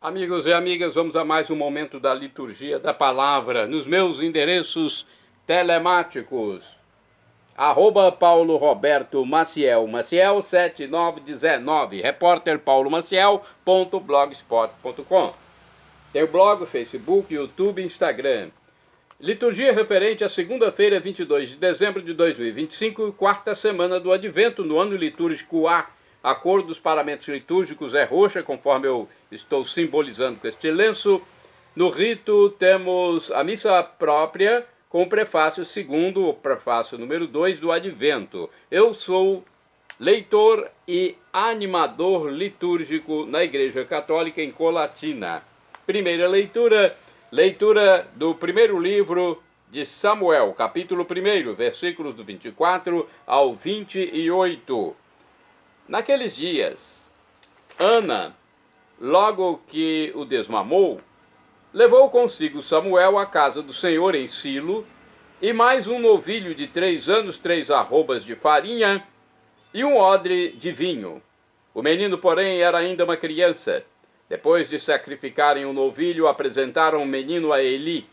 Amigos e amigas, vamos a mais um momento da liturgia da palavra nos meus endereços telemáticos. @Paulo Roberto Maciel, Maciel 7919, repórter paulomaciel.blogspot.com. Tem o blog, Facebook, YouTube e Instagram. Liturgia referente à segunda-feira, 22 de dezembro de 2025, quarta semana do Advento, no ano litúrgico A. A cor dos paramentos litúrgicos é roxa, conforme eu estou simbolizando com este lenço. No rito temos a missa própria com o prefácio segundo, o prefácio número 2 do Advento. Eu sou leitor e animador litúrgico na Igreja Católica em Colatina. Primeira leitura do primeiro livro de Samuel, capítulo 1, versículos do 24 ao 28. Naqueles dias, Ana, logo que o desmamou, levou consigo Samuel à casa do Senhor em Silo, e mais um novilho de 3 anos, 3 arrobas de farinha e um odre de vinho. O menino, porém, era ainda uma criança. Depois de sacrificarem o novilho, apresentaram o menino a Eli.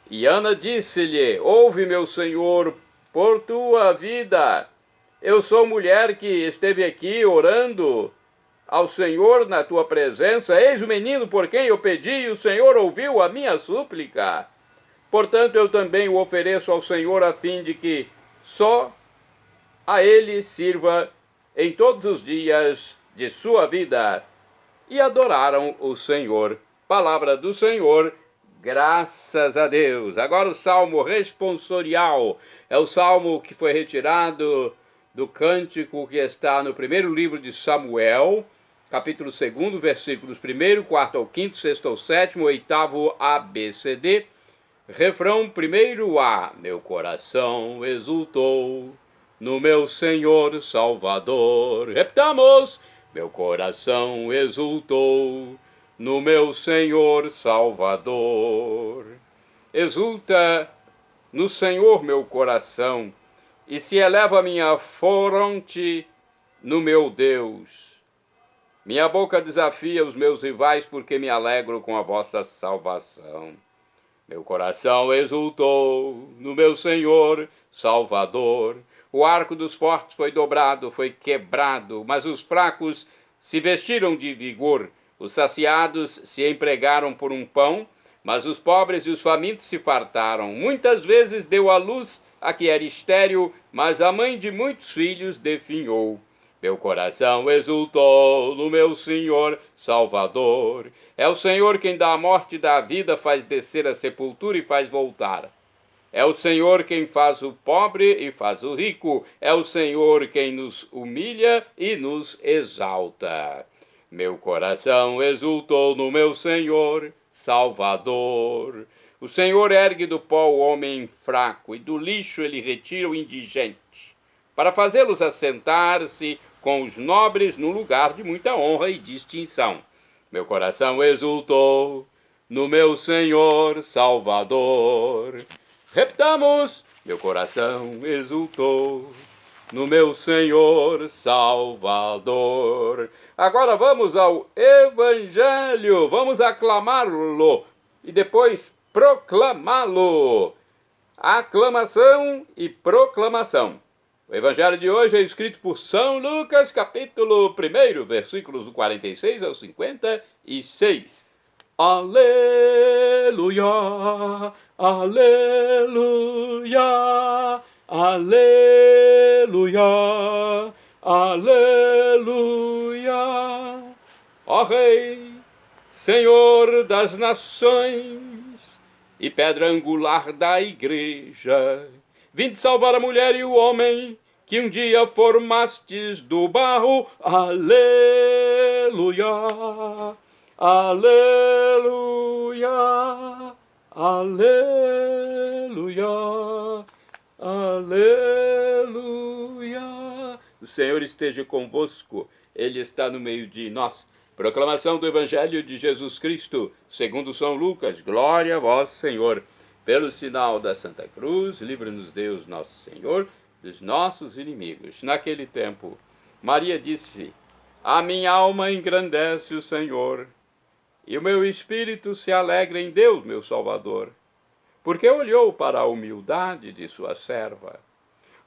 E Ana disse-lhe: Ouve, meu senhor, por tua vida. Eu sou mulher que esteve aqui orando ao Senhor na tua presença. Eis o menino por quem eu pedi, e o Senhor ouviu a minha súplica. Portanto, eu também o ofereço ao Senhor, a fim de que só a ele sirva em todos os dias de sua vida. E adoraram o Senhor. Palavra do Senhor, graças a Deus. Agora o salmo responsorial. É o salmo que foi retirado do cântico que está no primeiro livro de Samuel, capítulo 2, versículos 1, 4 ao 5, 6 ao 7, 8 A, B, C, D. Refrão 1 A. Meu coração exultou no meu Senhor Salvador. Repitamos. Meu coração exultou no meu Senhor Salvador. Exulta no Senhor meu coração, e se eleva minha fronte no meu Deus. Minha boca desafia os meus rivais, porque me alegro com a vossa salvação. Meu coração exultou no meu Senhor Salvador. O arco dos fortes foi dobrado, foi quebrado, mas os fracos se vestiram de vigor. Os saciados se empregaram por um pão, mas os pobres e os famintos se fartaram. Muitas vezes deu à luz a que era estéril, mas a mãe de muitos filhos definhou. Meu coração exultou no meu Senhor Salvador. É o Senhor quem dá a morte e dá a vida, faz descer a sepultura e faz voltar. É o Senhor quem faz o pobre e faz o rico. É o Senhor quem nos humilha e nos exalta. Meu coração exultou no meu Senhor Salvador. O Senhor ergue do pó o homem fraco, e do lixo ele retira o indigente, para fazê-los assentar-se com os nobres num lugar de muita honra e distinção. Meu coração exultou no meu Senhor Salvador. Repitamos. Meu coração exultou no meu Senhor Salvador. Agora vamos ao Evangelho, vamos aclamá-lo e depois proclamá-lo. Aclamação e proclamação. O Evangelho de hoje é escrito por São Lucas, capítulo 1, versículos do 46 ao 56. Aleluia, aleluia, aleluia, aleluia. Ó Rei, Senhor das nações e pedra angular da igreja, vinde salvar a mulher e o homem que um dia formastes do barro. Aleluia, aleluia, aleluia, aleluia. O Senhor esteja convosco, Ele está no meio de nós. Proclamação do Evangelho de Jesus Cristo, segundo São Lucas. Glória a vós, Senhor. Pelo sinal da Santa Cruz, livra-nos Deus, nosso Senhor, dos nossos inimigos. Naquele tempo, Maria disse: A minha alma engrandece o Senhor, E o meu espírito se alegra em Deus, meu Salvador, porque olhou para a humildade de sua serva.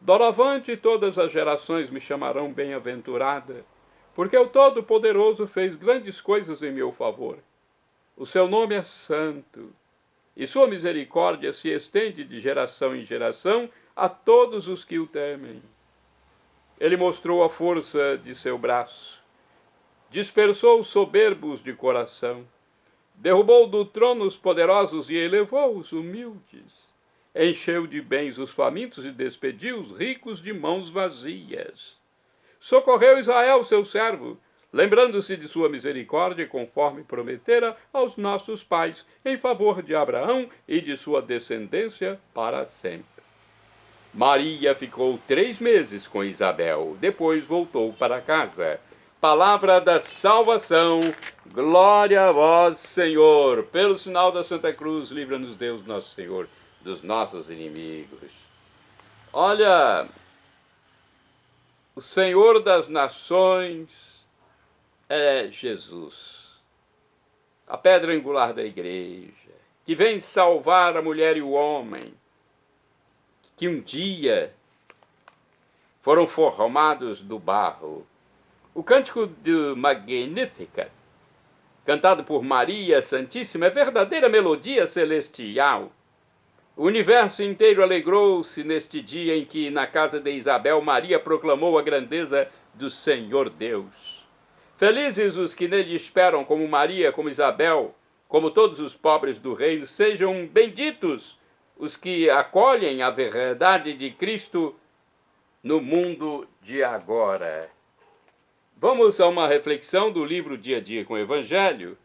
Doravante todas as gerações me chamarão bem-aventurada, porque o Todo-Poderoso fez grandes coisas em meu favor. O seu nome é santo, e sua misericórdia se estende de geração em geração a todos os que o temem. Ele mostrou a força de seu braço, dispersou os soberbos de coração, derrubou do trono os poderosos e elevou os humildes. Encheu de bens os famintos e despediu os ricos de mãos vazias. Socorreu Israel, seu servo, lembrando-se de sua misericórdia, conforme prometera aos nossos pais, em favor de Abraão e de sua descendência para sempre. Maria ficou 3 meses com Isabel, depois voltou para casa. Palavra da salvação, glória a vós, Senhor. Pelo sinal da Santa Cruz, livra-nos Deus, nosso Senhor, dos nossos inimigos. Olha, o Senhor das nações é Jesus, a pedra angular da igreja, que vem salvar a mulher e o homem, que um dia foram formados do barro. O cântico do Magnificat, cantado por Maria Santíssima, é verdadeira melodia celestial. O universo inteiro alegrou-se neste dia em que, na casa de Isabel, Maria proclamou a grandeza do Senhor Deus. Felizes os que nele esperam, como Maria, como Isabel, como todos os pobres do reino. Sejam benditos os que acolhem a verdade de Cristo no mundo de agora. Vamos a uma reflexão do livro Dia a Dia com o Evangelho.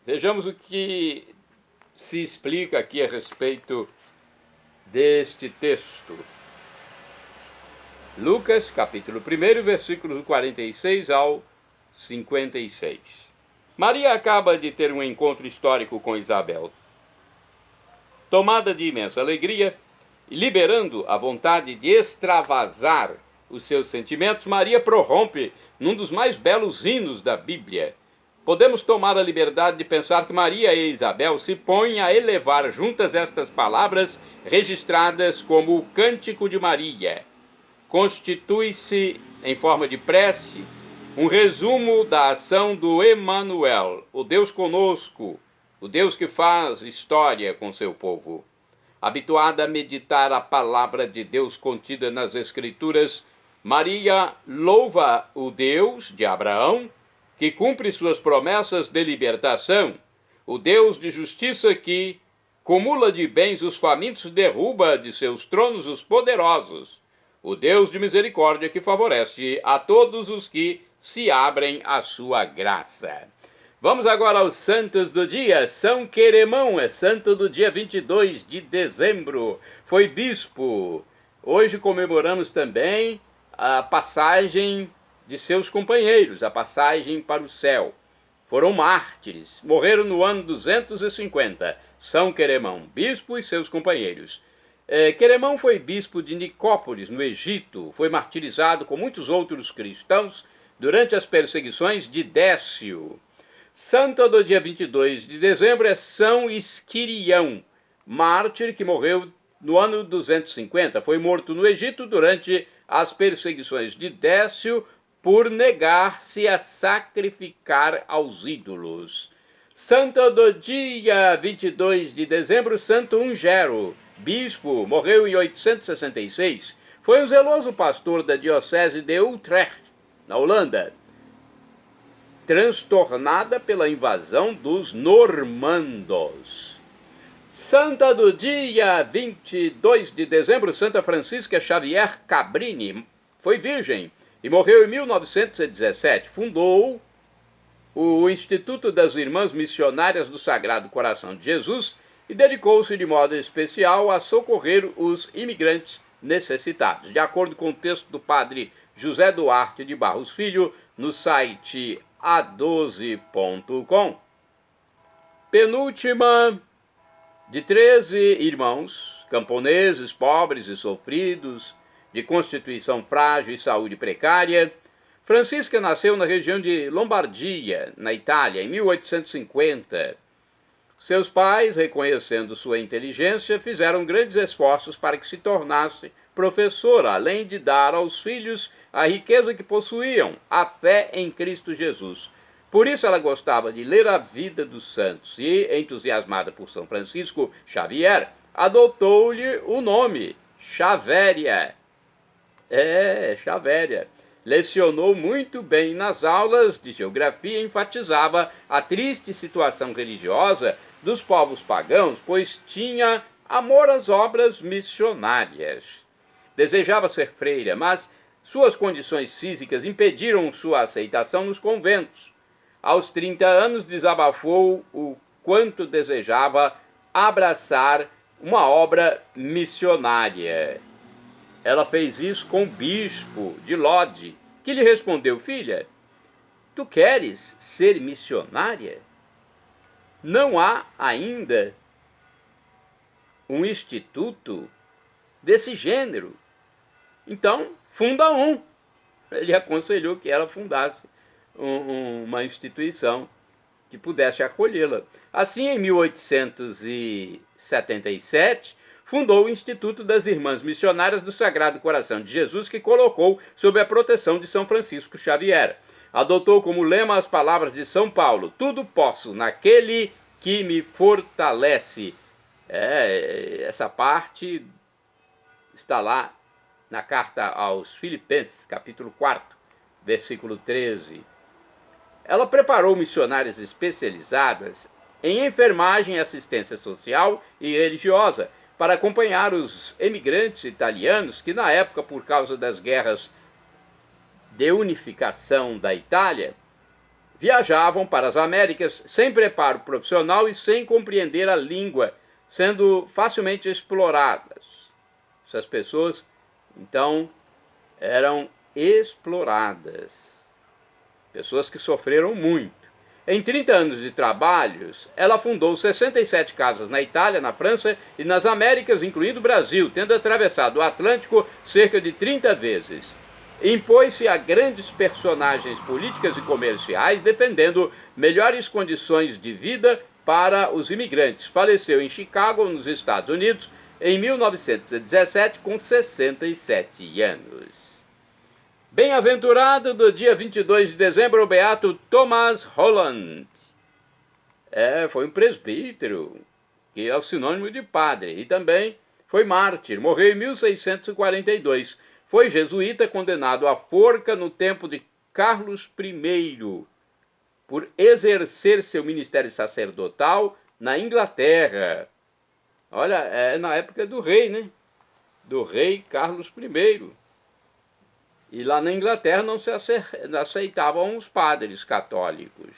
Vejamos o que se explica aqui a respeito deste texto. Lucas, capítulo 1, versículos 46 ao 56. Maria acaba de ter um encontro histórico com Isabel. Tomada de imensa alegria e liberando a vontade de extravasar os seus sentimentos, Maria prorrompe num dos mais belos hinos da Bíblia. Podemos tomar a liberdade de pensar que Maria e Isabel se põem a elevar juntas estas palavras registradas como o Cântico de Maria. Constitui-se, em forma de prece, um resumo da ação do Emanuel, o Deus conosco, o Deus que faz história com seu povo. Habituada a meditar a palavra de Deus contida nas Escrituras, Maria louva o Deus de Abraão, que cumpre suas promessas de libertação, o Deus de justiça que cumula de bens os famintos e derruba de seus tronos os poderosos, o Deus de misericórdia que favorece a todos os que se abrem à sua graça. Vamos agora aos santos do dia. São Queremão é santo do dia 22 de dezembro. Foi bispo. Hoje comemoramos também a passagem de seus companheiros, a passagem para o céu. Foram mártires, morreram no ano 250. São Queremão, bispo e seus companheiros. Queremão foi bispo de Nicópolis, no Egito. Foi martirizado com muitos outros cristãos durante as perseguições de Décio. Santo do dia 22 de dezembro é São Esquirião, mártir que morreu no ano 250. Foi morto no Egito durante as perseguições de Décio por negar-se a sacrificar aos ídolos. Santo do dia 22 de dezembro, Santo Ungero, bispo, morreu em 866. Foi um zeloso pastor da diocese de Utrecht, na Holanda, transtornada pela invasão dos normandos. Santa do dia 22 de dezembro, Santa Francisca Xavier Cabrini, foi virgem e morreu em 1917. Fundou o Instituto das Irmãs Missionárias do Sagrado Coração de Jesus e dedicou-se de modo especial a socorrer os imigrantes necessitados. De acordo com o texto do padre José Duarte de Barros Filho, no site a12.com. Penúltima de 13 irmãos, camponeses, pobres e sofridos, de constituição frágil e saúde precária, Francisca nasceu na região de Lombardia, na Itália, em 1850. Seus pais, reconhecendo sua inteligência, fizeram grandes esforços para que se tornasse professora, além de dar aos filhos a riqueza que possuíam, a fé em Cristo Jesus. Por isso ela gostava de ler a vida dos santos e, entusiasmada por São Francisco Xavier, adotou-lhe o nome, Xavéria. Xavéria. Lecionou muito bem nas aulas de geografia e enfatizava a triste situação religiosa dos povos pagãos, pois tinha amor às obras missionárias. Desejava ser freira, mas suas condições físicas impediram sua aceitação nos conventos. Aos 30 anos, desabafou o quanto desejava abraçar uma obra missionária. Ela fez isso com o bispo de Lodi, que lhe respondeu: filha, tu queres ser missionária? Não há ainda um instituto desse gênero. Então, funda um. Ele aconselhou que ela fundasse uma instituição que pudesse acolhê-la. Assim, em 1877, fundou o Instituto das Irmãs Missionárias do Sagrado Coração de Jesus, que colocou sob a proteção de São Francisco Xavier. Adotou como lema as palavras de São Paulo: tudo posso naquele que me fortalece. Essa parte está lá na carta aos Filipenses, capítulo 4, versículo 13. Ela preparou missionárias especializadas em enfermagem, assistência social e religiosa, para acompanhar os emigrantes italianos que, na época, por causa das guerras de unificação da Itália, viajavam para as Américas sem preparo profissional e sem compreender a língua, sendo facilmente exploradas. Essas pessoas, então, eram exploradas. Pessoas que sofreram muito. Em 30 anos de trabalhos, ela fundou 67 casas na Itália, na França e nas Américas, incluindo o Brasil, tendo atravessado o Atlântico cerca de 30 vezes. Impôs-se a grandes personagens políticas e comerciais, defendendo melhores condições de vida para os imigrantes. Faleceu em Chicago, nos Estados Unidos, em 1917, com 67 anos. Bem-aventurado do dia 22 de dezembro, o beato Thomas Holland. Foi um presbítero, que é o sinônimo de padre, e também foi mártir, morreu em 1642. Foi jesuíta, condenado à forca no tempo de Carlos I, por exercer seu ministério sacerdotal na Inglaterra. Olha, na época do rei, né? Do rei Carlos I. E lá na Inglaterra não se aceitavam os padres católicos.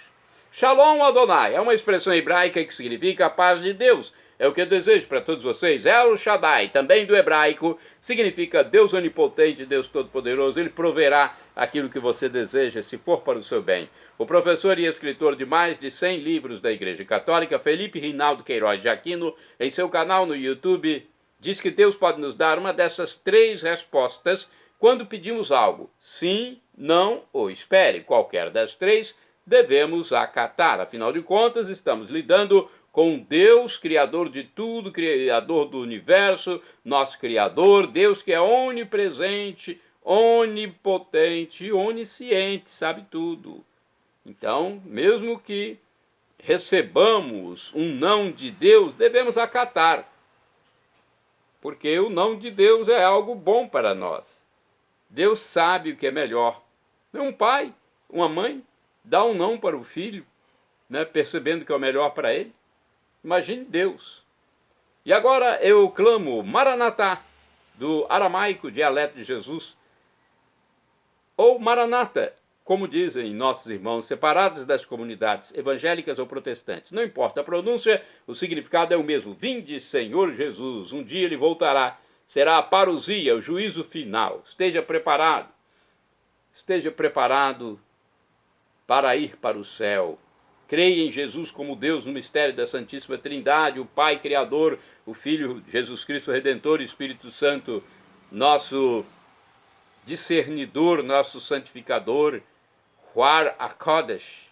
Shalom Adonai é uma expressão hebraica que significa a paz de Deus. É o que eu desejo para todos vocês. El Shaddai, também do hebraico, significa Deus onipotente, Deus todo-poderoso. Ele proverá aquilo que você deseja, se for para o seu bem. O professor e escritor de mais de 100 livros da Igreja Católica, Felipe Rinaldo Queiroz de Aquino, em seu canal no YouTube, diz que Deus pode nos dar uma dessas 3 respostas quando pedimos algo: sim, não ou espere. Qualquer das 3 devemos acatar. Afinal de contas, estamos lidando com Deus, Criador de tudo, Criador do universo, nosso Criador, Deus que é onipresente, onipotente, onisciente, sabe tudo. Então, mesmo que recebamos um não de Deus, devemos acatar, porque o não de Deus é algo bom para nós. Deus sabe o que é melhor. Um pai, uma mãe, dá um não para o filho, né, percebendo que é o melhor para ele. Imagine Deus. E agora eu clamo Maranatá, do aramaico dialeto de Jesus, ou Maranata, como dizem nossos irmãos separados das comunidades evangélicas ou protestantes. Não importa a pronúncia, o significado é o mesmo. Vinde, Senhor Jesus, um dia ele voltará. Será a parousia, o juízo final. Esteja preparado. Esteja preparado para ir para o céu. Creia em Jesus como Deus no mistério da Santíssima Trindade, o Pai Criador, o Filho Jesus Cristo Redentor e o Espírito Santo, nosso discernidor, nosso santificador, Ruach HaKodesh.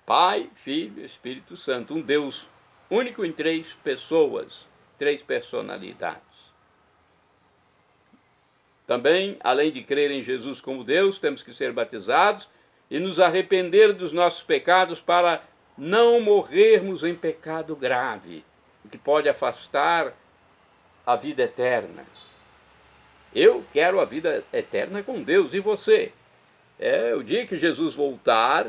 Pai, Filho e Espírito Santo, um Deus único em três pessoas, três personalidades. Também, além de crer em Jesus como Deus, temos que ser batizados e nos arrepender dos nossos pecados para não morrermos em pecado grave, que pode afastar a vida eterna. Eu quero a vida eterna com Deus, e você? O dia que Jesus voltar,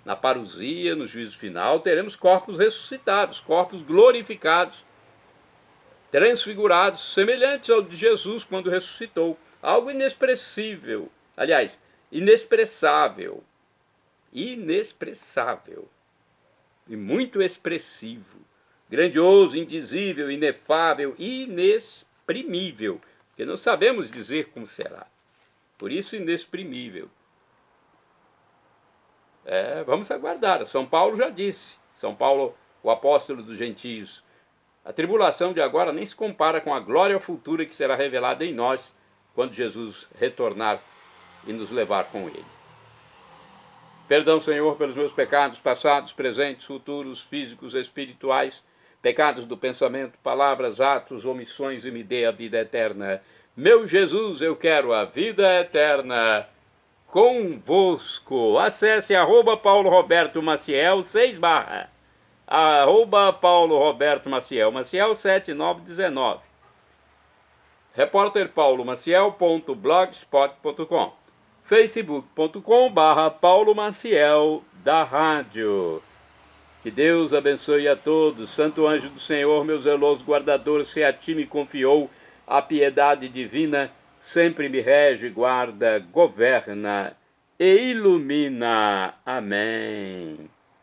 na parousia, no juízo final, teremos corpos ressuscitados, corpos glorificados, transfigurados, semelhantes ao de Jesus quando ressuscitou. Algo inexpressível, aliás, inexpressável e muito expressivo, grandioso, indizível, inefável, inexprimível, porque não sabemos dizer como será, por isso inexprimível. Vamos aguardar. São Paulo já disse, São Paulo, o apóstolo dos gentios, a tribulação de agora nem se compara com a glória futura que será revelada em nós quando Jesus retornar e nos levar com ele. Perdão, Senhor, pelos meus pecados passados, presentes, futuros, físicos, espirituais, pecados do pensamento, palavras, atos, omissões, e me dê a vida eterna. Meu Jesus, eu quero a vida eterna convosco. Acesse @PauloRobertoMaciel 6/, @PauloRobertoMaciel, Maciel 7919. repórterpaulomaciel.blogspot.com, facebook.com/Paulo Maciel da Rádio. Que Deus abençoe a todos. Santo anjo do Senhor, meu zeloso guardador, se a ti me confiou a piedade divina, sempre me rege, guarda, governa e ilumina. Amém.